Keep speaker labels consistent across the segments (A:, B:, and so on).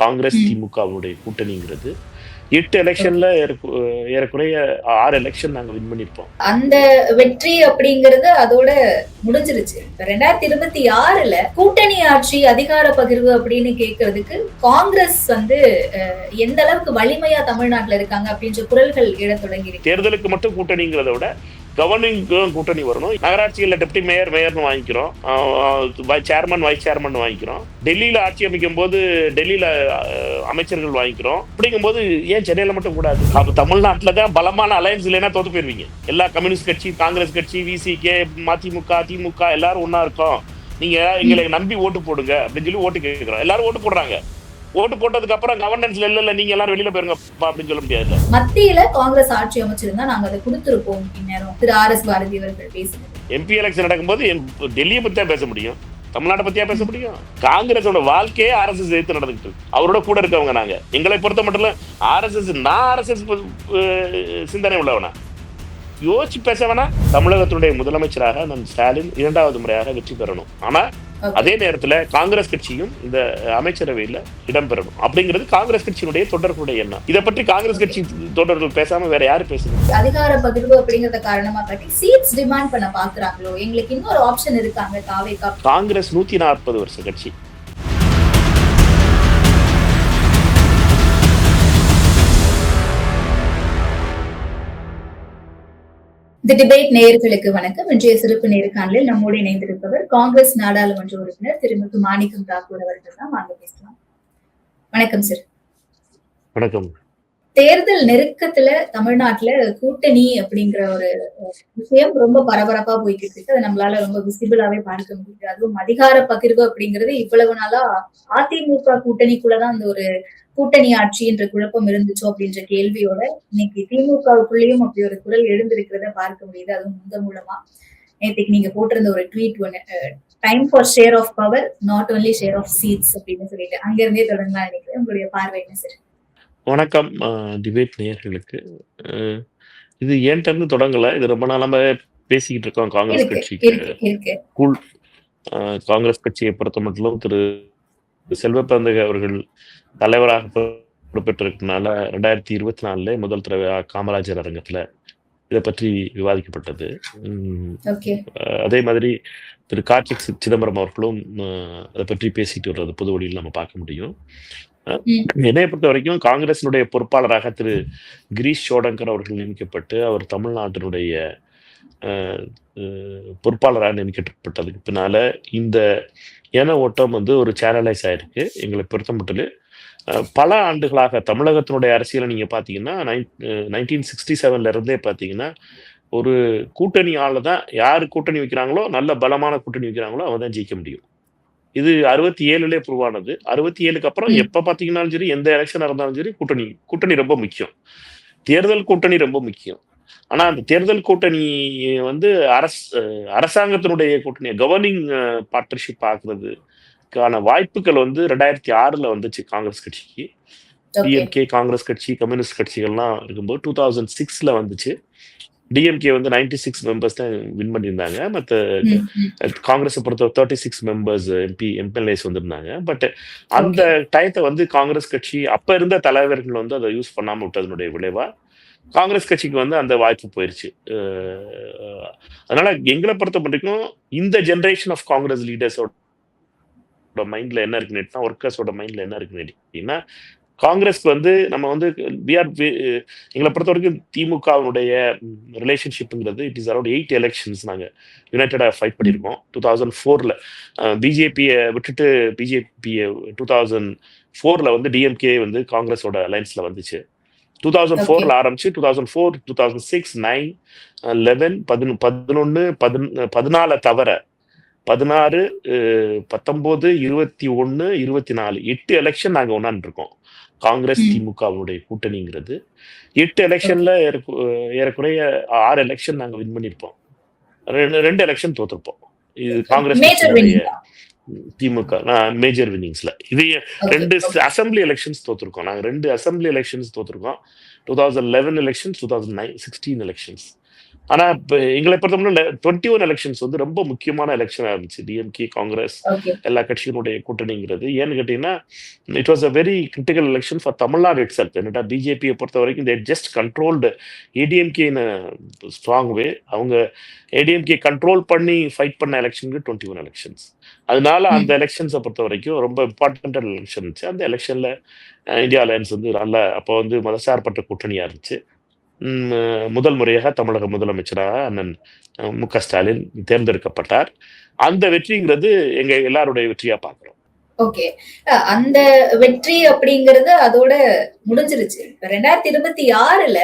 A: காங்கிரஸ் திமுகவுடைய கூட்டணிங்கிறது 8 எலெக்ஷன்ல ஏறக்குறைய 6 எலெக்ஷன் நாங்க வின் பண்ணிருப்போம்.
B: அந்த வெற்றி அப்படிங்கறது அதோட முடிஞ்சிருச்சு. 2026ல கூட்டணி ஆட்சி அதிகார பகிர்வு அப்படின்னு கேட்கறதுக்கு காங்கிரஸ் எந்த அளவுக்கு வலிமையா தமிழ்நாட்டுல இருக்காங்க அப்படின்ற குரல்கள் எழத் தொடங்கி இருக்கு.
A: தேர்தலுக்கு மட்டும் கூட்டணிங்கிறத விட கவர்னிங் கூட்டணி வரணும். நகராட்சிகள்ல டெப்டி மேயர்னு வாங்கிக்கிறோம், சேர்மன் வைஸ் சேர்மன் வாங்கிக்கிறோம். டெல்லியில ஆட்சி அமைக்கும் போது டெல்லியில அமைச்சர்கள் வாங்கிக்கிறோம். அப்படிங்கும் போது ஏன் சென்னையில மட்டும் கூடாது? அப்ப தமிழ்நாட்டுல தான் பலமான அலையன்ஸ் இல்லைன்னா தோத்து போயிருவீங்க. எல்லா கம்யூனிஸ்ட் கட்சி, காங்கிரஸ் கட்சி, விசிகே, மதிமுக, திமுக எல்லாரும் ஒன்னா இருக்கோம். நீங்க எங்களை நம்பி ஓட்டு போடுங்க அப்படின்னு சொல்லி ஓட்டு கேட்கிறோம். எல்லாரும் ஓட்டு போடுறாங்க. ஓட்டு போட்டதுக்கு அப்புறம் கவர்னன்ஸ்ல இல்ல நீங்க எல்லாரும் வெளியில போயிருங்க அப்படின்னு சொல்ல முடியாது.
B: மத்தியில காங்கிரஸ் ஆட்சி அமைச்சிருந்தா நாங்க அதை கொடுத்திருப்போம். இந்நேரம் திரு RS பாரதி அவர்கள் பேசுறது.
A: MP எலெக்ஷன் நடக்கும்போது டெல்லியை பத்தி தான் பேச முடியும், தமிழ்நாட்டை பத்தியா பேச முடியும்? காங்கிரஸோட வாழ்க்கையே RSS எதிர்த்து நடந்துட்டு இருக்கு. அவரோட கூட இருக்கவங்க நாங்க. எங்களை பொறுத்த மட்டும் RSS, நான் RSS சிந்தனை உள்ளவனா யோசிச்சு பேச வேணா. தமிழகத்தினுடைய முதலமைச்சராக நான் ஸ்டாலின் 2வது முறையாக வெற்றி பெறணும். ஆனா அதே நேரத்துல காங்கிரஸ் கட்சியும் இந்த அமைச்சரவையில இடம்பெறணும் அப்படிங்கிறது காங்கிரஸ் கட்சியினுடைய தொண்டர்களுடைய எண்ணம். இதை பற்றி காங்கிரஸ் கட்சி தொண்டர்கள் பேசாம வேற யாரு பேசுறது?
B: அதிகார பகிர்வு அப்படிங்கறத காரணமா காட்டி சீட்ஸ் டிமாண்ட் பண்ண பாக்குறாங்களோ? எங்களுக்கு இன்னொரு ஆப்ஷன் இருக்காங்க.
A: காங்கிரஸ் 140 வருஷ கட்சி.
B: தி டிபேட் நேயர்களுக்கு வணக்கம். இன்றைய சிறப்பு நேர்காணலில் நம்மோடு இணைந்திருப்பவர் காங்கிரஸ் நாடாளுமன்ற உறுப்பினர் திரு மாணிக்கம் தாக்கூர் அவர்கள் தான். வாங்க பேசலாம். வணக்கம் சார்.
A: வணக்கம்.
B: தேர்தல் நெருக்கத்துல தமிழ்நாட்டுல கூட்டணி அப்படிங்கிற ஒரு விஷயம் ரொம்ப பரபரப்பா போய்கிட்டு இருக்கு. அதை நம்மளால ரொம்ப விசிபிளாவே பார்க்க முடியுது. அதுவும் அதிகார பகிர்வு அப்படிங்கிறது இவ்வளவு நாளா அதிமுக கூட்டணிக்குள்ளதான் அந்த ஒரு கூட்டணி ஆட்சி என்ற குழப்பம் இருந்துச்சோ அப்படின்ற கேள்வியோட இன்னைக்கு திமுகவுக்குள்ளேயும் அப்படி ஒரு குரல் எழுந்திருக்கிறத பார்க்க முடியுது. அதுவும் இந்த மூலமா நேற்றுக்கு நீங்க போட்டிருந்த ஒரு ட்வீட் ஒண்ணு, time for share of power, not only share of seats அப்படின்னு சொல்லிட்டு அங்க இருந்தே தொடங்கலாம் நினைக்கிறேன். உங்களுடைய பார்வை என்ன சார்?
A: வணக்கம் டிபேட் நேயர்களுக்கு. இது என்கிட்ட இருந்து தொடங்கல, இது ரொம்ப நாளாம பேசிக்கிட்டு இருக்கோம். காங்கிரஸ் கட்சிக்கு காங்கிரஸ் கட்சியை பொறுத்த மட்டும் திரு செல்வ பிறந்தகை அவர்கள் தலைவராக பொறுப்பேற்றிருக்கனால 2024 முதல் தடவை காமராஜர் அரங்கத்துல இதை பற்றி விவாதிக்கப்பட்டது. அதே மாதிரி திரு கார்த்திக் சிதம்பரம் அவர்களும் அதை பற்றி பேசிட்டு வர்றது பொது வழியில் நம்ம பார்க்க முடியும். என்னை பொறுத்த வரைக்கும் காங்கிரசினுடைய பொறுப்பாளராக திரு கிரீஷ் சோடங்கர் அவர்கள் நியமிக்கப்பட்டு அவர் தமிழ்நாட்டினுடைய பொறுப்பாளராக நியமிக்கப்பட்டதுக்கு பின்னால இந்த ஏன ஓட்டம் ஒரு சேனலைஸ் ஆயிருக்கு. எங்களை பொறுத்த மட்டும் பல ஆண்டுகளாக தமிழகத்தினுடைய அரசியலை நீங்க பாத்தீங்கன்னா 1967 இருந்தே பாத்தீங்கன்னா ஒரு கூட்டணி ஆள தான், யாரு கூட்டணி வைக்கிறாங்களோ, நல்ல பலமான கூட்டணி வைக்கிறாங்களோ அவங்க தான் ஜெயிக்க முடியும். இது 67லே ப்ரூவானது. 67க்கு அப்புறம் எப்ப பாத்தீங்கன்னாலும் சரி, எந்த எலெக்ஷன் இருந்தாலும் சரி, கூட்டணி ரொம்ப முக்கியம். தேர்தல் கூட்டணி ரொம்ப முக்கியம். ஆனா அந்த தேர்தல் கூட்டணி அரசாங்கத்தினுடைய கூட்டணி கவர்னிங் பார்ட்னர்ஷிப் ஆக்குறதுக்கான வாய்ப்புகள் 2006ல வந்துச்சு காங்கிரஸ் கட்சிக்கு. டிஎம்கே, காங்கிரஸ் கட்சி, கம்யூனிஸ்ட் கட்சிகள்லாம் இருக்கும்போது 2006ல வந்துச்சு. டிஎம்கே 96 மெம்பர்ஸ் தான் வின் பண்ணியிருந்தாங்க. மற்ற காங்கிரஸை பொறுத்த 36 மெம்பர்ஸ் எம்எல்ஏஸ் வந்திருந்தாங்க. பட் அந்த டயத்தை காங்கிரஸ் கட்சி அப்ப இருந்த தலைவர்கள் அதை யூஸ் பண்ணாம விட்டதனுடைய விளைவா காங்கிரஸ் கட்சிக்கு அந்த வாய்ப்பு போயிருச்சு. அதனால எங்களை பொறுத்த வரைக்கும் இந்த ஜெனரேஷன் ஆஃப் காங்கிரஸ் லீடர்ஸோட மைண்ட்ல என்ன இருக்குன்னு, ஒர்க்கர்ஸோட மைண்ட்ல என்ன இருக்குன்னு, காங்கிரஸ்க்கு நம்ம எங்களை பொறுத்த வரைக்கும் திமுகவுடைய ரிலேஷன்ஷிப்ங்கிறது இட் இஸ் அரௌண்ட் 8 எலெக்ஷன்ஸ் நாங்க யுனைடெடா ஃபைட் பண்ணியிருக்கோம். 2004ல பிஜேபியை விட்டுட்டு 2004ல டிஎம்கே காங்கிரஸோட அலைன்ஸ்ல வந்துச்சு. 2004ல ஆரம்பிச்சு 2004, 2006, 9, 11, 11, 14 தவிர 16, 19, 21, 24 8 எலெக்ஷன் நாங்க ஒன்னான் இருக்கோம். காங்கிரஸ் திமுகவுடைய கூட்டணிங்கிறது 8 எலெக்ஷன்ல ஏறக்குறைய 6 எலெக்ஷன் நாங்க வின் பண்ணிருப்போம். 2 எலெக்ஷன் தோத்துருப்போம். இது காங்கிரஸ் திமுக மேஜர் வின்னிங்ஸ்ல. இது 2 அசம்பிளி எலெக்ஷன்ஸ் தோத்துருக்கோம். நாங்க 2 அசம்பிளி எலெக்ஷன்ஸ் தோத்துருக்கோம். 2011 elections, 2016 elections. ஆனா இப்ப எங்களை பொறுத்தவரை 21 எலெக்ஷன்ஸ் வந்து ரொம்ப முக்கியமான எலெக்ஷனா இருந்துச்சு. டிஎம்கே, காங்கிரஸ்
B: ஓகே.
A: எல்லா கட்சிகளுடைய கூட்டணிங்கிறது. ஏன்னு கேட்டீங்கன்னா, it was a very critical election for Tamil Nadu itself. என்னடா பிஜேபியை பொறுத்த வரைக்கும் they just controlled ADMK in strong way. அவங்க ஏடிஎம்கே கண்ட்ரோல் பண்ணி ஃபைட் பண்ண எலெக்ஷனுக்கு 21 எலெக்ஷன்ஸ். அதனால அந்த எலெக்ஷன்ஸை பொறுத்த வரைக்கும் ரொம்ப இம்பார்ட்டன்டான எலெக்ஷன் இருந்துச்சு. அந்த எலெக்ஷன்ல இந்தியா அலையன்ஸ் வந்து நல்ல அப்போ வந்து மதசார்பற்ற கூட்டணியா இருந்துச்சு. முதல் முறையாக தமிழக முதலமைச்சராக அண்ணன் மு.க. ஸ்டாலின் தேர்ந்தெடுக்கப்பட்டார். அந்த வெற்றிங்கிறது எங்க எல்லாருடைய வெற்றியா பார்க்கிறோம்.
B: ஓகே. அந்த வெற்றி அப்படிங்கிறது அதோட முடிஞ்சிருச்சு. 2026ல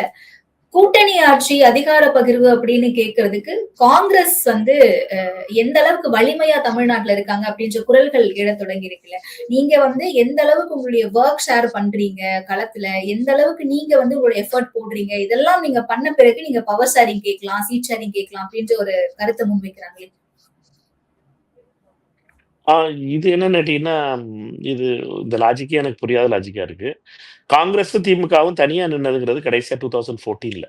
B: கூட்டணி ஆட்சி, அதிகார பகிர்வு அப்படின்னு கேட்கறதுக்கு காங்கிரஸ் வந்து எந்த அளவுக்கு வலிமையா தமிழ்நாட்டுல இருக்காங்க அப்படின்ற குரல்கள் எழத் தொடங்கி இருக்குல்ல. நீங்க வந்து எந்த அளவுக்கு உங்களுடைய ஒர்க் ஷேர் பண்றீங்க களத்துல, எந்த அளவுக்கு நீங்க வந்து உங்களுடைய எஃபர்ட் போடுறீங்க, இதெல்லாம் நீங்க பண்ண பிறகு நீங்க பவர் ஷேரிங் கேட்கலாம், சீட் ஷேரிங் கேட்கலாம் அப்படின்ற ஒரு கருத்தை முன்வைக்கிறாங்களே.
A: இது என்னன்னு கேட்டீங்கன்னா, இது இந்த லாஜிக்கே எனக்கு புரியாத லாஜிக்கா இருக்கு. காங்கிரஸும் திமுகவும் தனியா நின்னதுங்கிறது கடைசியா 2014ல.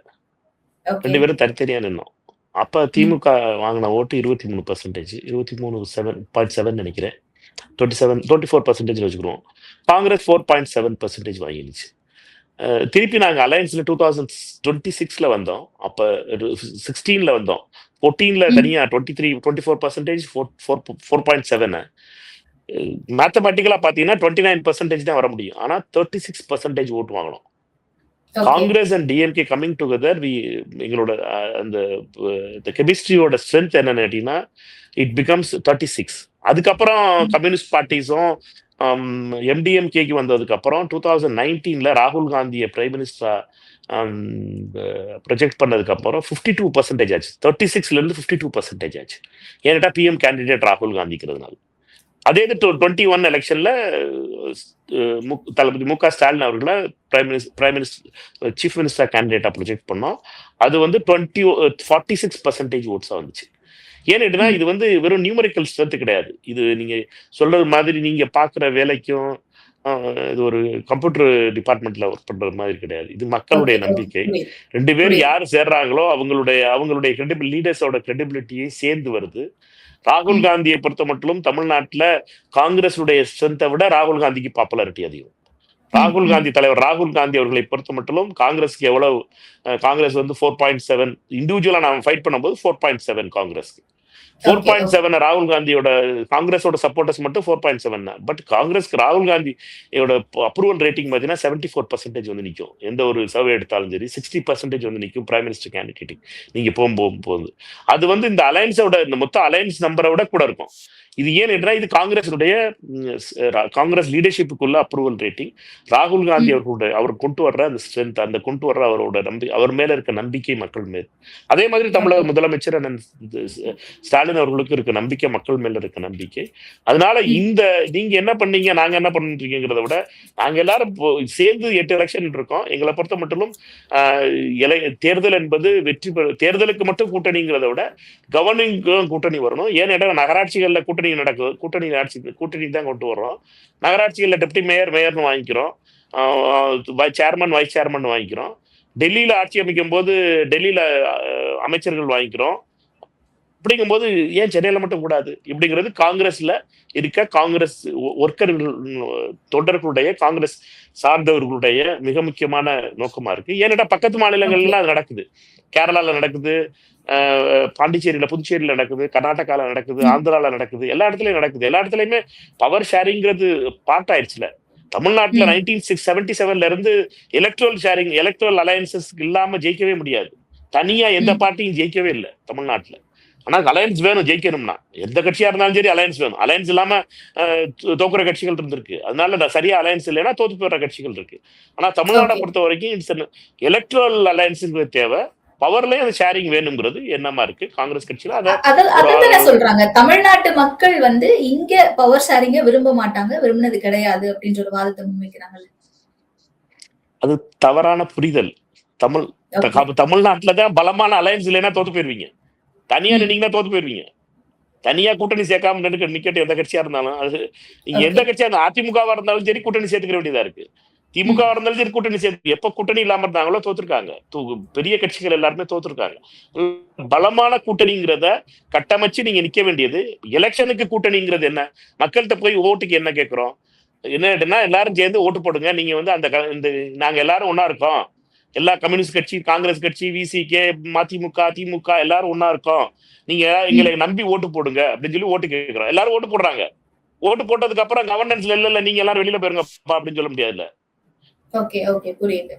B: ஓகே.
A: 2 பேரும் தனித்தனியா நின்னோம். அப்ப திமுக வாங்கின ஓட்டு 23%, 23.7 நினைக்கிறேன். 24% வச்சுக்கிறோம். காங்கிரஸ் 4.7% வாங்கிருச்சு. திருப்பி நாங்க அலையன்ஸ்ல 2026ல வந்தோம். அப்ப 16ல வந்தோம். 14ல தனியா 24%, 4.7. மேத்தமேட்டிக்கலா பாத்தீங்கன்னா 29% தான் வர முடியும். ஆனா 36% ஓட்டு வாங்கணும். Congress and DMK coming together எங்களோட அந்த கெமிஸ்ட்ரியோட ஸ்ட்ரென்த் என்னன்னு கேட்டீங்கன்னா இட் பிகம்ஸ் 36. அதுக்கப்புறம் கம்யூனிஸ்ட் பார்ட்டிஸும் எம்டிஎம்கேக்கு வந்ததுக்கு அப்புறம் 2019ல ராகுல் காந்தியை பிரைம் மினிஸ்டரா ப்ரொஜெக்ட் பண்ணதுக்கு அப்புறம் 52% ஆச்சு. 36ல இருந்து 52% ஆச்சு. ஏன்டா பிஎம் கேண்டிடேட் ராகுல் காந்திக்கிறதுனால. அதே இது 21 எலெக்ஷன்ல தளபதி மு.க. ஸ்டாலின் அவர்களை பிரைம் மினிஸ்டர் சீஃப் மினிஸ்டர் கேண்டிடேட்டா ப்ரொஜெக்ட் பண்ணோம். அது வந்து 46% ஓட்ஸா வந்துச்சு. ஏன்னா இது வந்து வெறும் நியூமரிக்கல் ஸ்ட்ரென்த் கிடையாது. இது நீங்க சொல்றது மாதிரி நீங்க பாக்குற வேலைக்கும் இது ஒரு கம்ப்யூட்டர் டிபார்ட்மெண்ட்ல ஒர்க் பண்ற மாதிரி கிடையாது. இது மக்களுடைய நம்பிக்கை. 2 பேரும் யாரு சேர்றாங்களோ அவங்களுடைய லீடர்ஸோட கிரெடிபிலிட்டியை சேர்ந்து வருது. ராகுல் காந்தியை பொறுத்த மட்டும் தமிழ்நாட்டுல காங்கிரஸுடைய ஸ்ட்ரென்த்தை விட ராகுல் காந்திக்கு பாப்புலாரிட்டி அதிகம். தலைவர் ராகுல் காந்தி அவர்களை பொறுத்த மட்டும் காங்கிரஸ்க்கு எவ்வளவு, காங்கிரஸ் வந்து 4.7 இண்டிவிஜுவலா நாம ஃபைட் பண்ணும்போது 4.7 காங்கிரஸ்க்கு 4.7 ராகுல் காந்தியோட காங்கிரஸோட சப்போர்ட்டர்ஸ் மட்டும் 4.7. பட் காங்கிரஸ்க்கு ராகுல் காந்தியோட அப்ரூவல் ரேட்டிங் பார்த்தீங்கன்னா 74% வந்து நிற்கும். எந்த ஒரு சர்வே எடுத்தாலும் சரி 60% வந்து நிற்கும் பிரைம் மினிஸ்டர் கேண்டிடேட் நீங்க போகும்போது. அது வந்து இந்த அலையன்ஸோட இந்த மொத்த அலையன்ஸ் நம்பரை விட கூட இருக்கும். இது ஏன் என்றால் இது காங்கிரஸ் லீடர்ஷிப்புக்குள்ள அப்ரூவல் ரேட்டிங். ராகுல் காந்தி அவர் கொண்டு வர்ற அந்த ஸ்ட்ரென்த், அந்த கொண்டு வர்ற அவர் மேல இருக்க நம்பிக்கை மக்கள் மேல். அதே மாதிரி தமிழக முதலமைச்சர் ஸ்டாலின் அவர்களுக்கு இருக்க நம்பிக்கை, மக்கள் மேல இருக்க நம்பிக்கை. அதனால நீங்க என்ன பண்ணீங்க, நாங்க என்ன பண்ணிருக்கீங்கிறத விட நாங்க எல்லாரும் சேர்ந்து 8 எலெக்ஷன் இருக்கோம். எங்களை பொறுத்த மட்டும் தேர்தல் என்பது தேர்தலுக்கு மட்டும் கூட்டணிங்கிறத விட கவர்னிங் கூட்டணி வரணும். ஏன்னா நகராட்சிகள்ல கூட்டணி தான் கொண்டு வர்றோம். நகராட்சிகள்ல டெப்டி மேயர்னு வாங்கிக்கிறோம், சேர்மன் வைஸ் சேர்மன் வாங்கிக்கிறோம். டெல்லியில ஆட்சி அமைக்கும் போது டெல்லியில அமைச்சர்கள் வாங்கிக்கிறோம். அப்படிங்கும்போது ஏன் சென்னையில மட்டும் கூடாது? இப்படிங்கிறது காங்கிரஸ்ல இருக்க காங்கிரஸ் ஒர்க்கர்கள், தொண்டர்களுடைய, காங்கிரஸ் சார்ந்தவர்களுடைய மிக முக்கியமான நோக்கமா இருக்கு. ஏன்னா பக்கத்து மாநிலங்கள்ல அது நடக்குது. கேரளால நடக்குது, பாண்டிச்சேரியில, புதுச்சேரியில நடக்குது, கர்நாடகால நடக்குது, ஆந்திரால நடக்குது, எல்லா இடத்துலயும் நடக்குது. எல்லா இடத்துலயுமே பவர் ஷேரிங்கிறது பார்ட் ஆயிடுச்சுல. தமிழ்நாட்டுல 1977ல இருந்து எலக்ட்ரல் அலையன்சஸ் இல்லாம ஜெயிக்கவே முடியாது. தனியா எந்த பார்ட்டியும் ஜெயிக்கவே இல்லை தமிழ்நாட்டுல. ஆனா அலையன்ஸ் வேணும் ஜெயிக்கணும்னா. எந்த கட்சியா இருந்தாலும் சரி அலையன்ஸ் வேணும். அலையன்ஸ் இல்லாம தோக்குற கட்சிகள் இருந்திருக்கு. அதனால சரியா அலையன்ஸ் இல்லைன்னா தோத்து போற கட்சிகள் இருக்கு. ஆனா தமிழ்நாட்டை பொறுத்த வரைக்கும் எலக்ட்ரல் அலையன்ஸுக்கு தேவை, பவர்லயும் அந்த ஷேரிங் வேணுங்கிறது என்னமா இருக்கு காங்கிரஸ் கட்சியில.
B: அதான் சொல்றாங்க, தமிழ்நாட்டு மக்கள் வந்து இங்க பவர் ஷேரிங்க விரும்ப மாட்டாங்க, விரும்பினது கிடையாது அப்படின்ற ஒரு வாதத்தை முன்வைக்கிறாங்க. அது
A: தவறான புரிதல். தமிழ்நாட்டுலதான் பலமான அலையன்ஸ் இல்லைன்னா தோத்து போயிருவீங்க. தனியா நின்னீங்கன்னா தோத்து போயிருவீங்க. தனியா கூட்டணி சேர்க்காம நிக்கட்டும் எந்த கட்சியா இருந்தாலும். அது நீங்க எந்த கட்சியா இருந்தாலும், அதிமுகவா இருந்தாலும் சரி கூட்டணி சேர்த்துக்கிற வேண்டியதா இருக்கு. திமுக இருந்தாலும் கூட்டணி சேர்த்து எப்ப கூட்டணி இல்லாம இருந்தாங்களோ தோத்துருக்காங்க. பெரிய கட்சிகள் எல்லாருமே தோத்துருக்காங்க. பலமான கூட்டணிங்கிறத கட்டமைச்சு நீங்க நிக்க வேண்டியது. எலெக்ஷனுக்கு கூட்டணிங்கிறது என்ன? மக்கள்கிட்ட போய் ஓட்டுக்கு என்ன கேட்கிறோம்? என்ன எல்லாரும் சேர்ந்து ஓட்டு போடுங்க. நீங்க வந்து இந்த நாங்க எல்லாரும் ஒன்னா இருக்கோம். எல்லா கம்யூனிஸ்ட் கட்சி, காங்கிரஸ் கட்சி, விசிகே, மதிமுக, திமுக எல்லாரும் ஒன்னா இருக்கோம். நீங்க எங்களை நம்பி ஓட்டு போடுங்க அப்படின்னு சொல்லி ஓட்டு கேட்கிறோம். எல்லாரும் ஓட்டு போடுறாங்க. ஓட்டு போட்டதுக்கு அப்புறம் கவர்னன்ஸ்ல இல்ல நீங்க எல்லாரும் வெளியில போயிருங்க அப்படின்னு சொல்ல முடியாதுல்ல.
B: ஓகே ஓகே புரியுது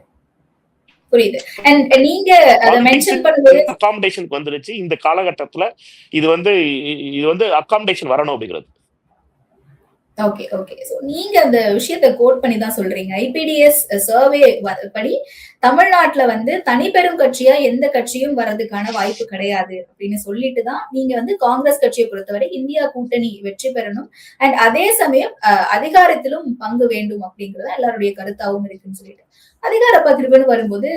B: புரியுது. அண்ட் நீங்க அத மென்ஷன் பண்ணும்போது
A: அகாமடேஷனுக்கு வந்துருச்சு. இந்த காலகட்டத்துல இது வந்து அகாமடேஷன் வரணும் அப்படிங்கிறது.
B: Okay okay. சோ நீங்க அந்த விஷயத்தை கோட் பண்ணி தான் சொல்றீங்க. ஐபிடிஎஸ் சர்வே படி தமிழ்நாட்டுல வந்து தனிப்பெரும் கட்சியா எந்த கட்சியும் வர்றதுக்கான வாய்ப்பு கிடையாது அப்படின்னு சொல்லிட்டு தான் நீங்க வந்து காங்கிரஸ் கட்சியை பொறுத்தவரை இந்தியா கூட்டணி வெற்றி பெறணும் அண்ட் அதே சமயம் அதிகாரத்திலும் பங்கு வேண்டும் அப்படிங்கறது எல்லாருடைய கருத்தாவும் இருக்குன்னு சொல்லிட்டு அதிகார பகிர்வுன்னு வரும்போது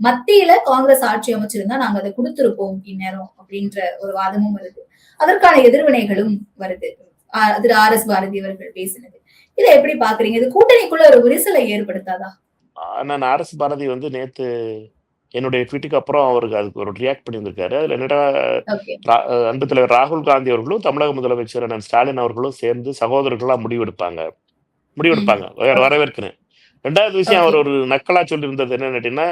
B: மத்தியில காங்கிரஸ் ஆட்சி அமைச்சிருந்தா நாங்க அதை கொடுத்திருப்போம் இந்நேரம் அப்படின்ற ஒரு வாதமும் வருது. அதற்கான எதிர்வினைகளும் வருது. அது RS பாரதி அவர்கள் பேசினது. இதை எப்படி பாக்குறீங்க? இது கூட்டணிக்குள்ள ஒரு விரிசலை ஏற்படுத்தாதா?
A: நான் RS பாரதி வந்து நேத்து என்னுடைய ட்வீட்டுக்கு அப்புறம் அவருக்கு அதுக்கு ஒரு ரியாக்ட் பண்ணியிருந்திருக்காரு. அதுல என்னடா அன்பு தலைவர் ராகுல் காந்தி அவர்களும் தமிழக முதலமைச்சர் அண்ணன் ஸ்டாலின் அவர்களும் சேர்ந்து சகோதரர்களா முடிவெடுப்பாங்க வரவேற்கிறேன். ரெண்டாவது விஷயம் அவர் ஒரு நக்கலா சொல்லியிருந்தது என்னன்னு கேட்டீங்கன்னா,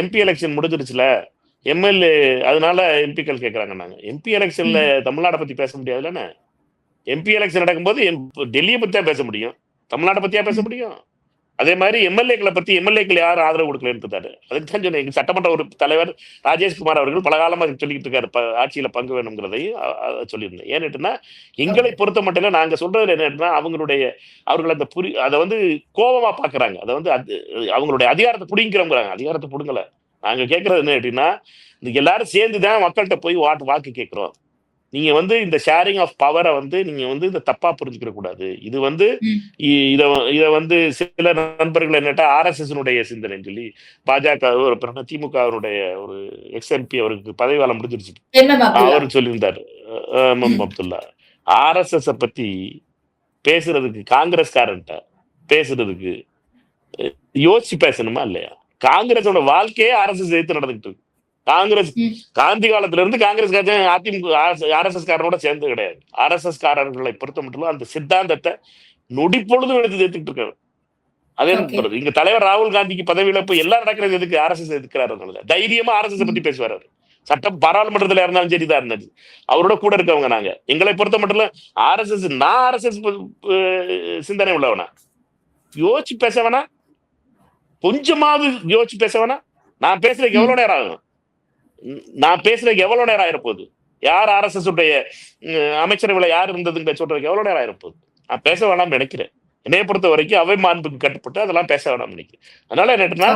A: எம்பி எலெக்ஷன் முடிஞ்சிருச்சுல, எம்எல்ஏ அதனால எம்பிக்கள் கேட்கறாங்க. நாங்க எம்பி எலெக்ஷன்ல தமிழ்நாட்டை பத்தி பேச முடியாதுல்லன்னு. எம்பி எலெக்ஷன் நடக்கும்போது டெல்லியை பத்தி தான் பேச முடியும், தமிழ்நாட்டை பத்தியா பேச முடியும்? அதே மாதிரி எம்எல்ஏக்கள் யாரும் ஆதரவு கொடுக்கலன்னு இருந்தாரு. அதுக்கு தான் சொன்னேன், எங்க சட்டமன்ற ஒரு தலைவர் ராஜேஷ்குமார் அவர்கள் பல காலமா சொல்லிக்கிட்டு இருக்காரு ஆட்சியில பங்கு வேணுங்கிறதையும் சொல்லியிருந்தேன். ஏன்னுட்டுன்னா எங்களை பொறுத்த மட்டும் நாங்க சொல்றது என்னன்னா, அவர்கள் அந்த அதை வந்து கோபமா பாக்குறாங்க. அதை வந்து அவங்களுடைய அதிகாரத்தை புடிங்கிறவங்கிறாங்க. அதிகாரத்தை புடுங்கல. நாங்க கேட்கறது என்ன அப்படின்னா, எல்லாரும் சேர்ந்துதான் மக்கள்கிட்ட போய் வாக்கு கேட்கிறோம். நீங்க வந்து இந்த ஷேரிங் ஆஃப் பவரை வந்து நீங்க வந்து இந்த தப்பா புரிஞ்சுக்கிற கூடாது. இது வந்து இத வந்து சில நண்பர்கள் என்னட்டா RSS சிந்தனைன்னு சொல்லி பாஜக திமுகவுடைய ஒரு எக்ஸ்எம்பி அவருக்கு பதவி காலம் முடிஞ்சிருச்சு அவரு சொல்லியிருந்தாரு. அப்துல்லா RSS பத்தி பேசுறதுக்கு காங்கிரஸ்காரன்ட்ட பேசுறதுக்கு யோசிச்சு பேசணுமா இல்லையா? காங்கிரஸோட வாழ்க்கையே RSS எதிர்த்து நடந்துகிட்டு இருக்கு. காங்கிரஸ் காந்தி காலத்துல இருந்து காங்கிரஸ் கட்சி அதிமுக RSS காரனோட சேர்ந்து கிடையாது. RSS காரர்களை பொறுத்த மட்டும் அந்த சித்தாந்தத்தை நொடிப்பொழுதும் எடுத்து எதிர்த்துட்டு இருக்காரு. அதே இங்க தலைவர் ராகுல் காந்திக்கு பதவி இழப்பு எல்லாம் நடக்கிறது எதுக்கு? RSS எதிர்க்கிறாரு. தைரியமா RSS பத்தி பேசுவாரு. சட்டம் பாராளுமன்றத்துல இருந்தாலும் சரிதான் இருந்தது. அவரோட கூட இருக்கவங்க நாங்க. எங்களை பொறுத்த மட்டும் RSS நான் RSS சிந்தனை உள்ளவனா? யோசிச்சு பேசவனா? கொஞ்சமாவது யோசிச்சு பேசவனா? நான் பேசுறதுக்கு எவ்வளவு நேரம் ஆகும்? ஆயிரப்போகுது? யார் RSS உடைய அமைச்சரவையில யார் இருந்ததுங்க சொல்றதுக்கு எவ்வளவு நேரம் ஆயிரப்போகுது? நான் பேச வேணாம்னு நினைக்கிறேன். என்னைய பொறுத்த வரைக்கும் அவை மாண்புக்கு கட்டுப்பட்டு அதெல்லாம் பேச வேணாம்னு நினைக்கிறேன். அதனால என்னன்னா,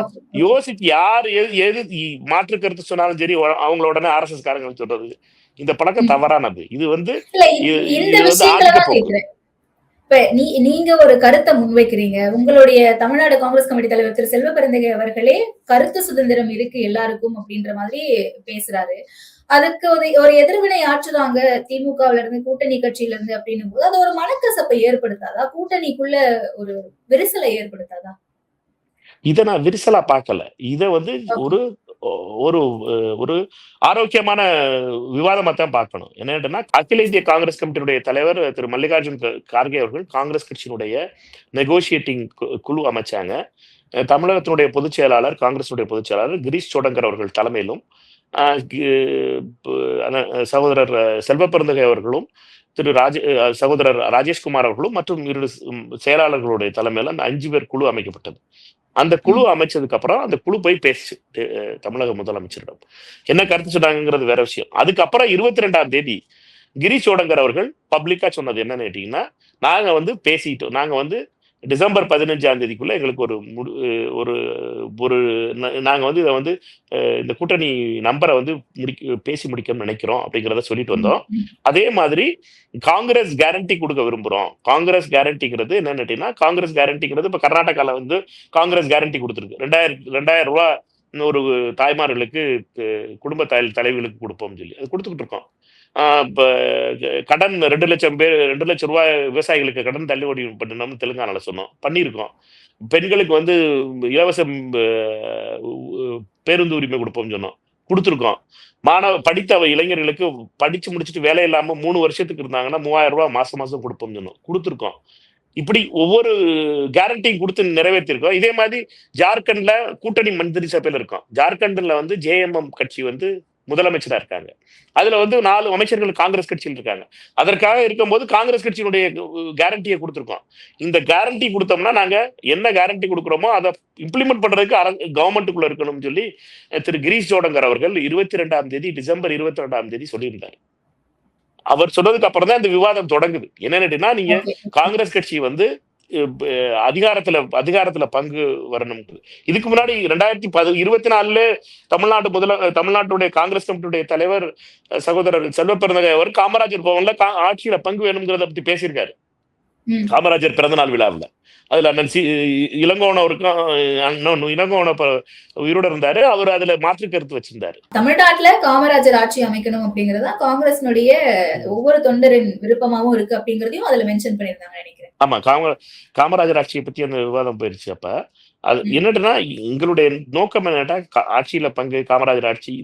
A: யோசிச்சு யார் எது மாற்று கருத்து சொன்னாலும் சரி அவங்கள உடனே RSS காரங்க சொல்றது இந்த பழக்கம் தவறானது. இது வந்து
B: இப்ப நீங்க ஒரு கருத்தை முன்வைக்கிறீங்க. உங்களுடைய தமிழ்நாடு காங்கிரஸ் கமிட்டி தலைவர் திரு செல்வ பெருந்தகை அவர்களே கருத்து சுதந்திரம் இருக்கு எல்லாருக்கும் அப்படின்ற மாதிரி பேசுறாரு. அதுக்கு ஒரு எதிர்வினை ஆற்றுறாங்க திமுகவுல இருந்து, கூட்டணி கட்சியில இருந்து அப்படின்னும் போது அது ஒரு மனக்கசப்பை ஏற்படுத்தாதா? கூட்டணிக்குள்ள ஒரு விரிசலை ஏற்படுத்தாதா?
A: இதை நான் விரிசலா பார்க்கல. இதை வந்து ஒரு ஒரு ஒரு ஆரோக்கியமான விவாதமா தான் பார்க்கணும். என்னன்னா, அகில இந்திய காங்கிரஸ் கமிட்டியுடைய தலைவர் திரு மல்லிகார்ஜுன் கார்கே அவர்கள் காங்கிரஸ் கட்சியினுடைய நெகோசியேட்டிங் குழு அமைச்சாங்க. தமிழகத்தினுடைய பொதுச் செயலாளர், காங்கிரசுடைய பொதுச் செயலாளர் கிரீஷ் சோடங்கர் அவர்கள் தலைமையிலும் சகோதரர் செல்வ பெருந்தகை அவர்களும் சகோதரர் ராஜேஷ்குமார் அவர்களும் மற்றும் இரு செயலாளர்களுடைய தலைமையில அந்த 5 பேர் குழு அமைக்கப்பட்டது. அந்த குழு அமைச்சதுக்கு அப்புறம் அந்த குழு போய் பேசு தமிழக முதலமைச்சரிடம் என்ன கருத்து சொன்னாங்கிறது வேற விஷயம். அதுக்கப்புறம் 22ஆம் தேதி கிரீஷ் சோடங்கர் அவர்கள் பப்ளிக்கா சொன்னது என்னன்னு கேட்டீங்கன்னா, நாங்க வந்து பேசிட்டோம். நாங்க வந்து டிசம்பர் 15ஆம் தேதிக்குள்ள எங்களுக்கு ஒரு நாங்க வந்து இதை வந்து இந்த கூட்டணி நம்பரை வந்து பேசி முடிக்கணும்னு நினைக்கிறோம் அப்படிங்கிறத சொல்லிட்டு வந்தோம். அதே மாதிரி காங்கிரஸ் கேரண்டி கொடுக்க விரும்புறோம். காங்கிரஸ் கேரண்டிங்கிறது என்னன்னு கேட்டீங்கன்னா, காங்கிரஸ் கேரண்டிங்கிறது இப்ப கர்நாடகால வந்து காங்கிரஸ் கேரண்டி கொடுத்துருக்கு. 2000 ரூபாய் ஒரு தாய்மார்களுக்கு குடும்ப தலைவிகளுக்கு கொடுப்போம்னு சொல்லி அது கொடுத்துக்கிட்டு இருக்கோம். இப்ப கடன் 2 லட்சம் ரூபாய் விவசாயிகளுக்கு கடன் தள்ளுபடி பண்ணணும்னு தெலுங்கானால சொன்னோம், பண்ணியிருக்கோம். பெண்களுக்கு வந்து இலவச பேருந்து உரிமை கொடுப்போம்னு சொன்னோம், கொடுத்துருக்கோம். படித்த இளைஞர்களுக்கு படிச்சு முடிச்சுட்டு வேலை இல்லாம 3 வருஷத்துக்கு இருந்தாங்கன்னா 3000 ரூபாய் மாசம் மாசம் கொடுப்போம்னு சொன்னோம், கொடுத்துருக்கோம். இப்படி ஒவ்வொரு கேரண்டியும் கொடுத்து நிறைவேற்றிருக்கோம். இதே மாதிரி ஜார்க்கண்ட்ல கூட்டணி மந்திரி சபையில இருக்கோம். ஜார்க்கண்ட்ல வந்து ஜேஎம்எம் கட்சி வந்து முதலமைச்சரா இருக்காங்க. அதுல வந்து 4 அமைச்சர்கள் காங்கிரஸ் கட்சியில் இருக்காங்க. அதற்காக இருக்கும்போது காங்கிரஸ் கட்சியினுடைய கேரண்டியை கொடுத்துருக்கோம். இந்த கேரண்டி கொடுத்தோம்னா நாங்க என்ன கேரண்டி கொடுக்குறோமோ அதை இம்ப்ளிமெண்ட் பண்றதுக்கு கவர்மெண்ட்டுக்குள்ள இருக்கணும்னு சொல்லி திரு கிரீஷ் ஜோடங்கர் அவர்கள் 22ஆம் தேதி டிசம்பர் 22ஆம் தேதி சொல்லியிருந்தார். அவர் சொன்னதுக்கு அப்புறம் தான் இந்த விவாதம் தொடங்குது. என்னன்னா, நீங்க காங்கிரஸ் கட்சி வந்து அதிகாரத்துல பங்கு வரணும். இதுக்கு முன்னாடி 2024 தமிழ்நாட்டுடைய காங்கிரஸ் கமிட்டியுடைய தலைவர் சகோதரர் செல்வ பெருந்தகை அவர் காமராஜர் பவன்ல ஆட்சியில பங்கு வேணுங்கிறத பத்தி பேசியிருக்காரு, காமராஜர் பிறந்தநாள் விழாவில். அதுல அண்ணன் இளங்கோவன் அவருக்கும் இளங்கோவன் உயிரோட இருந்தாரு, அவர் அதுல மாற்று கருத்து வச்சிருந்தாரு.
B: தமிழ்நாட்டுல காமராஜர் ஆட்சி அமைக்கணும் அப்படிங்கறத காங்கிரஸ்னுடைய ஒவ்வொரு தொண்டரின் விருப்பமாவும் இருக்கு அப்படிங்கறதையும் அதுல மென்ஷன் பண்ணிருந்தாங்க நினைக்கிறேன்.
A: ஆமா, காமராஜர் ஆட்சியை பத்தி அந்த விவாதம் போயிருச்சு. அப்ப அது என்னன்னா, எங்களுடைய நோக்கம் என்னட்டா ஆட்சியில பங்கு, காமராஜர் ஆட்சி,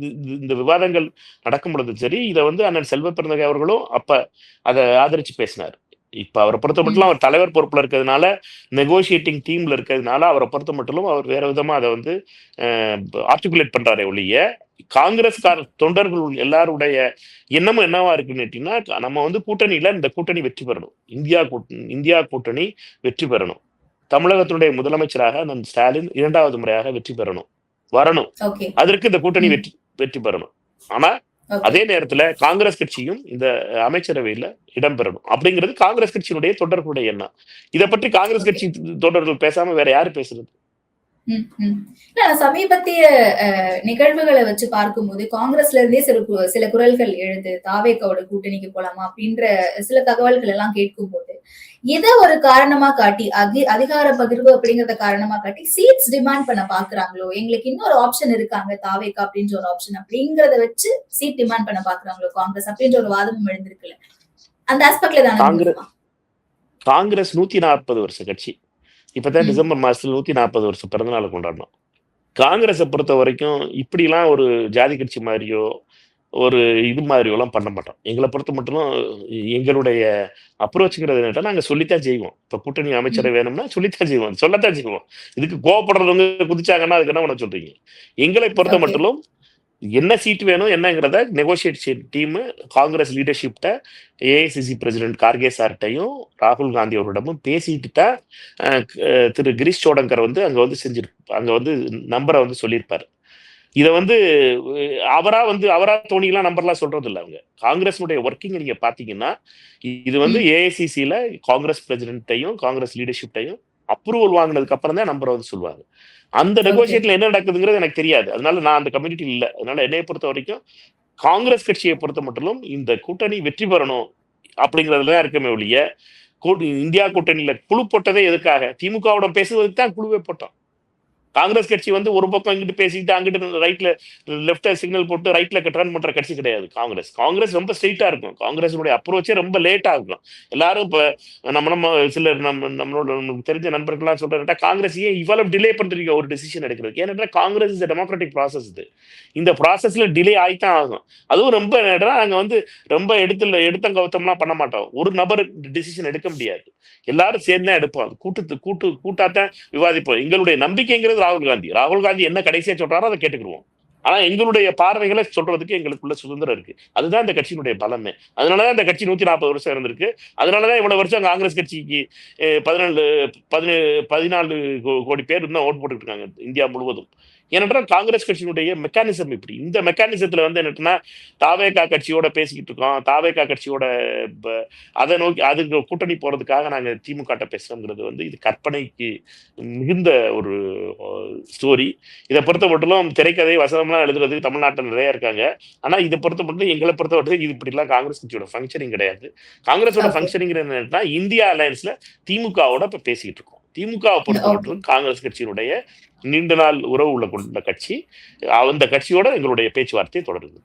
A: இந்த விவாதங்கள் நடக்கும் பொழுது சரி, இதை வந்து அண்ணன் செல்வ பெருந்தகை அவர்களும் அப்ப அதை ஆதரிச்சு பேசினார். இப்ப அவரை பொறுத்த மட்டும் அவர் தலைவர் பொறுப்புல இருக்கிறதுனால, நெகோசியேட்டிங் டீம்ல இருக்கிறதுனால அவரை பொறுத்த மட்டும் அவர் வேற விதமா அதை வந்து ஆர்டிகுலேட் பண்றாரே ஒழிய, காங்கிரஸ் தொண்டர்கள் எல்லாருடைய எண்ணமும் என்னவா இருக்குன்னு கேட்டீங்கன்னா, நம்ம வந்து கூட்டணியில இந்த கூட்டணி வெற்றி பெறணும், இந்தியா கூட்டணி வெற்றி பெறணும், தமிழகத்தினுடைய முதலமைச்சராக நம் ஸ்டாலின் 2வது முறையாக வெற்றி வரணும், அதற்கு இந்த கூட்டணி வெற்றி பெறணும். ஆனா அதே நேரத்துல காங்கிரஸ் கட்சியும் இந்த அமைச்சரவையில இடம்பெறணும் அப்படிங்கிறது காங்கிரஸ் கட்சியினுடைய தொண்டர்களுடைய எண்ணம். இதை பற்றி காங்கிரஸ் கட்சி தொண்டர்கள் பேசாம வேற யாரு பேசுறது?
B: சமீபத்திய நிகழ்வுகளை வச்சு பார்க்கும்போது காங்கிரஸ்ல இருந்தே சில குரல்கள் எழுது, தாவேக்காவோட கூட்டணிக்கு போலாமா அப்படின்ற சில தகவல்கள் எல்லாம் கேட்கும் போது, இதை ஒரு காரணமா காட்டி அதிகார பகிர்வு அப்படிங்கறத காரணமா காட்டி சீட்ஸ் டிமாண்ட் பண்ண பாக்குறாங்களோ, எங்களுக்கு இன்னொரு ஆப்ஷன் இருக்காங்க தாவேக்கா அப்படின்ற ஒரு ஆப்ஷன் அப்படிங்கறத வச்சு சீட் டிமாண்ட் பண்ண பாக்குறாங்களோ காங்கிரஸ் அப்படின்ற ஒரு வாதமும் எழுந்திருக்குல்ல, அந்த ஆஸ்பெக்ட்ல தான்
A: காங்கிரஸ் 140 வருஷ கட்சி. இப்பதான் டிசம்பர் மாசத்துல 140 வருஷம் பிறந்தநாளை கொண்டாடணும். காங்கிரஸை பொறுத்த வரைக்கும் இப்படிலாம் ஒரு ஜாதி கட்சி மாதிரியோ ஒரு இது மாதிரியோ எல்லாம் பண்ண மாட்டோம். எங்களை பொறுத்த மட்டும் எங்களுடைய அப்ரோச்சுங்கிறது என்னட்டா, நாங்க சொல்லித்தான் செய்வோம். இப்ப கூட்டணி அமைச்சரை வேணும்னா சொல்லத்தான் செய்வோம். இதுக்கு கோவப்படுறவங்க குதிச்சாங்கன்னா அதுக்கு என்ன பண்ண சொல்றீங்க? எங்களை பொறுத்த மட்டும் என்ன சீட் வேணும் என்னங்கிறத நெகோசியேஷன் டீம் காங்கிரஸ் லீடர்ஷிப்ட ஏஐசிசி பிரசிடென்ட் கார்கே சார்ட்டையும் ராகுல் காந்தி அவரிடமும் பேசிட்டு தான் திரு கிரீஷ் சோடங்கர் வந்து அங்க வந்து நம்பரை வந்து சொல்லியிருப்பாரு. இதை வந்து அவரா தோணிலாம் நம்பர்லாம் சொல்றது இல்லை. அவங்க காங்கிரஸுடைய ஒர்க்கிங் நீங்க பாத்தீங்கன்னா, இது வந்து ஏஐசிசில காங்கிரஸ் பிரசிடென்ட்டையும் காங்கிரஸ் லீடர்ஷிப்டையும் அப்ரூவல் வாங்கினதுக்கு அப்புறம் தான் நம்பரை வந்து சொல்லுவாங்க. அந்த நெகோசியேட்ல என்ன நடக்குதுங்கிறது எனக்கு தெரியாது. அதனால நான் அந்த கம்யூனிட்டி இல்லை. அதனால என்னைய பொறுத்த வரைக்கும் காங்கிரஸ் கட்சியை பொறுத்த மட்டும் இந்த கூட்டணி வெற்றி பெறணும் அப்படிங்கிறதுலதான் இருக்குமே ஒழிய, இந்தியா கூட்டணியில குழு போட்டதே எதுக்காக? திமுகவுடன் பேசுவதற்கு தான் குழுவே போட்டோம். காங்கிரஸ் கட்சி வந்து ஒரு பக்கம் இங்கிட்டு பேசிக்கிட்டு அங்கிட்டு ரைட்ல லெஃப்ட்ல சிக்னல் போட்டு ரைட்ல டர்ன் பண்ற கட்சி கிடையாது காங்கிரஸ் ரொம்ப ஸ்ட்ரெயிட்டா இருக்கும். காங்கிரஸுடைய அப்ரோச்சே ரொம்ப லேட்டா இருக்கும். எல்லாரும் இப்ப நம்ம சிலர் நம்மளோட நமக்கு தெரிஞ்ச நண்பர்கள்லாம் சொல்றா, காங்கிரஸ் ஏன் இவ்வளவு டிலே பண்றீங்க ஒரு டிசிஷன் எடுக்கிறதுக்கு? ஏன்னா காங்கிரஸ் இஸ் டெமோக்ராட்டிக் ப்ராசஸ். இந்த ப்ராசஸ்ல டிலே ஆகித்தான் ஆகும். அதுவும் ரொம்ப நாங்க வந்து ரொம்ப எடுத்த கவுத்தம்லாம் பண்ண மாட்டோம். ஒரு நபர் டிசிஷன் எடுக்க முடியாது, எல்லாரும் சேர்ந்து தான் எடுப்போம். கூட்டாத்தான் விவாதிப்போம். எங்களுடைய நம்பிக்கைங்கிறது ராகுல் காந்தி என்ன கடைசியா சொல்றாரோ அதை கேட்டுக்கிடுவோம். ஆனா எங்களுடைய பார்வைகளை சொல்றதுக்கு எங்களுக்குள்ள சுதந்திரம் இருக்கு. அதுதான் இந்த கட்சியினுடைய பலமே. அதனாலதான் இந்த கட்சி 140 வருஷம் இருந்திருக்கு. அதனாலதான் இவ்வளவு வருஷம் காங்கிரஸ் கட்சிக்கு 14 கோடி பேர் இருந்தா ஓட்டு போட்டுக்கிட்டு இருக்காங்க இந்தியா முழுவதும். ஏனென்றால் காங்கிரஸ் கட்சியினுடைய மெக்கானிசம் இப்படி. இந்த மெக்கானிசத்துல வந்து என்னன்னா, தாவேகா கட்சியோட பேசிக்கிட்டு இருக்கோம், தாவேகா கட்சியோட அதை நோக்கி அதுக்கு கூட்டணி போறதுக்காக நாங்க திமுக பேசுறோங்கிறது வந்து இது கற்பனைக்கு மிகுந்த ஒரு ஸ்டோரி. இதை பொறுத்த மட்டும் திரைக்கதை வசனம்லாம் எழுதுறதுக்கு தமிழ்நாட்டில் நிறைய இருக்காங்க. ஆனா இதை பொறுத்த மட்டும் எங்களை பொறுத்த மட்டும் இது இப்படிலாம் காங்கிரஸ் கட்சியோட ஃபங்க்ஷனிங் கிடையாது. காங்கிரஸோட ஃபங்க்ஷனிங் என்னன்னா, இந்தியா அலையன்ஸ்ல திமுகவோட இப்ப பேசிக்கிட்டு இருக்கோம். திமுகவை பொறுத்த மட்டும் காங்கிரஸ் கட்சியினுடைய நீண்ட நாள் உறவு உள்ள கட்சி. அந்த கட்சியோட எங்களுடைய பேச்சுவார்த்தை தொடருது.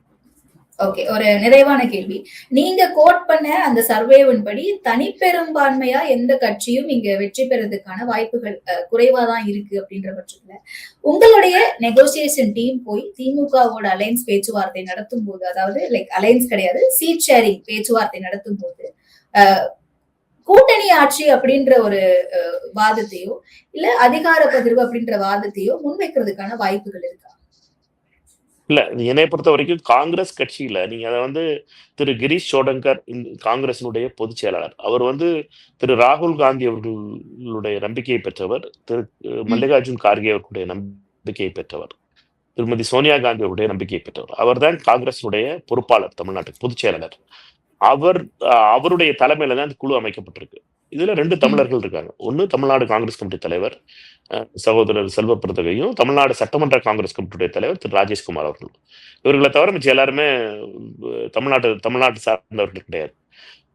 B: ஓகே. ஒரு நிறைவான கேள்வி. நீங்க கோட் பண்ண அந்த சர்வேவின் படி தனிப்பெரும்பான்மையா எந்த கட்சியும் இங்க வெற்றி பெறதுக்கான வாய்ப்புகள் குறைவா தான் இருக்கு அப்படின்ற பட்சத்துல, உங்களுடைய நெகோசியேஷன் டீம் போய் திமுகவோட அலையன்ஸ் பேச்சுவார்த்தை நடத்தும்போது, அதாவது லைக் அலையன்ஸ் கிடையாது, சீட் ஷேரிங் பேச்சுவார்த்தை நடத்தும்போது, அ கூட்டணி ஆட்சி அப்படின்ற ஒரு வாதத்தையோ, இல்ல அதிகார பகிர்வு அப்படின்ற வாதத்தையோ முன்வைக்கிறதுக்கான வாய்ப்புகள் இருக்கா?
A: இல்ல. என்னைய பொறுத்தவரைக்கும் காங்கிரஸ் கட்சியில நீங்க அத வந்து திரு கிரீஷ் சோடங்கர் காங்கிரஸினுடைய பொதுச் செயலாளர். அவர் வந்து திரு ராகுல் காந்தி அவர்களுடைய நம்பிக்கையை பெற்றவர். திரு
B: ம்.
A: மல்லிகார்ஜுன் கார்கே அவர்களுடைய நம்பிக்கையை பெற்றவர். திருமதி சோனியா காந்தி அவருடைய நம்பிக்கையை பெற்றவர். அவர்தான் காங்கிரஸினுடைய பொறுப்பாளர் தமிழ்நாட்டுக்கு பொதுச் செயலாளர். அவர் அவருடைய தலைமையில தான் இந்த குழு அமைக்கப்பட்டிருக்கு. இதுல 2
B: ம்.
A: தமிழர்கள் இருக்காங்க. ஒண்ணு தமிழ்நாடு காங்கிரஸ் கமிட்டி தலைவர் சகோதரர் செல்வ பெருந்தகையும், தமிழ்நாடு சட்டமன்ற காங்கிரஸ் கமிட்டியுடைய தலைவர் திரு ராஜேஷ்குமார் அவர்கள். இவர்கள தவிர மிச்ச எல்லாருமே தமிழ்நாட்டு தமிழ்நாட்டு சார்ந்தவர்கள் கிடையாது.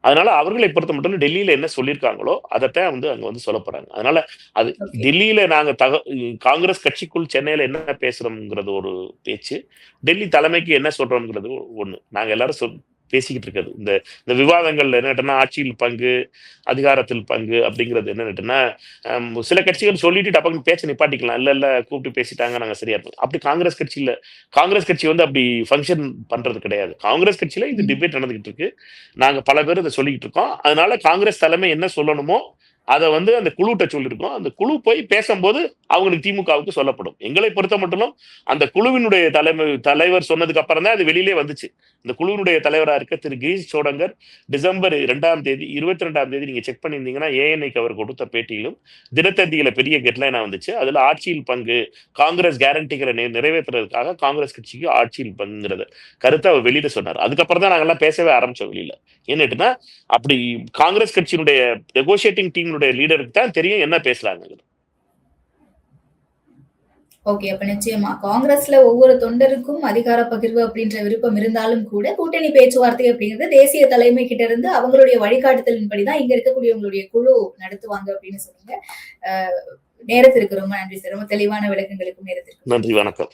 A: அதனால அவர்களை பொறுத்த மட்டும் டெல்லியில என்ன சொல்லியிருக்காங்களோ அதத்தான் வந்து அங்க வந்து சொல்லப் போறாங்க. அதனால அது
B: ஓகே.
A: டெல்லியில நாங்க காங்கிரஸ் கட்சிக்குள் சென்னையில என்ன பேசுறோம்ங்கிறது ஒரு பேச்சு. டெல்லி தலைமைக்கு என்ன சொல்றோம்ங்கிறது ஒண்ணு. நாங்க எல்லாரும் பேசிக்கிட்டு இருக்கிறது. இந்த இந்த விவாதங்கள்ல என்ன கேட்டீங்கன்னா, ஆட்சியில் பங்கு, அதிகாரத்தில் பங்கு அப்படிங்கிறது என்ன கேட்டீங்கன்னா, சில கட்சிகள் சொல்லிட்டு டபக்குன்னு பேச்ச நிப்பாட்டிக்கலாம். இல்ல, இல்ல கூப்பிட்டு பேசிட்டாங்க நாங்க சரியா இருப்போம். அப்படி காங்கிரஸ் கட்சி வந்து அப்படி ஃபங்ஷன் பண்றது கிடையாது. காங்கிரஸ் கட்சியில இது
B: ம்.
A: டிபேட் நடந்துகிட்டு இருக்கு. நாங்க பல பேர் இத சொல்லிக்கிட்டு இருக்கோம். அதனால காங்கிரஸ் தலைமை என்ன சொல்லணுமோ, அத வந்து அந்த குழுட்ட சொல்லியிருக்கோம். அந்த குழு போய் பேசம்போது அவங்களுக்கு திமுகவுக்கு சொல்லப்படும். எங்களை பொறுத்த மட்டிலும் அந்த குழுவினுடைய தலைவர் சொன்னதுக்கு அப்புறம் தான் அது வெளியிலே வந்துச்சு. இந்த குழுவினுடைய தலைவரா இருக்க திரு கிரீஷ் சோடங்கர் டிசம்பர் 2ஆம் தேதி 22ஆம் தேதி நீங்க செக் பண்ணியிருந்தீங்கன்னா, ஏஎன்ஐக்கு அவர் கொடுத்த பேட்டியிலும், தினத்தந்தியில பெரிய ஹெட்லைனா வந்துச்சு. அதுல ஆட்சியில் பங்கு, காங்கிரஸ் கேரண்டிகளை நிறைவேற்றுறதுக்காக காங்கிரஸ் கட்சிக்கு ஆட்சியில் பங்குங்கிறத கருத்த அவர் வெளியில சொன்னார். அதுக்கப்புறம் தான் நாங்கெல்லாம் பேசவே ஆரம்பிச்சோம் வெளியில. ஏன்னுட்டுன்னா, அப்படி காங்கிரஸ் கட்சியினுடைய நெகோஷியேட்டிங் டீம்னுடைய லீடருக்கு தான் தெரியும் என்ன பேசுறாங்கங்கிறது.
B: ஓகே. அப்ப நிச்சயமா காங்கிரஸ்ல ஒவ்வொரு தொண்டருக்கும் அதிகார பகிர்வு அப்படின்ற விருப்பம் இருந்தாலும் கூட, கூட்டணி பேச்சுவார்த்தை அப்படிங்கிறது தேசிய தலைமை கிட்ட இருந்து அவங்களுடைய வழிகாட்டுதலின்படி தான் இங்க இருக்கக்கூடியவங்களுடைய குழு நடத்துவாங்க அப்படின்னு சொன்னீங்க. நேரத்திற்கு ரொம்ப நன்றி சார். ரொம்ப தெளிவான விளக்கங்களுக்கும் நேரத்திற்கும்
A: நன்றி, வணக்கம்.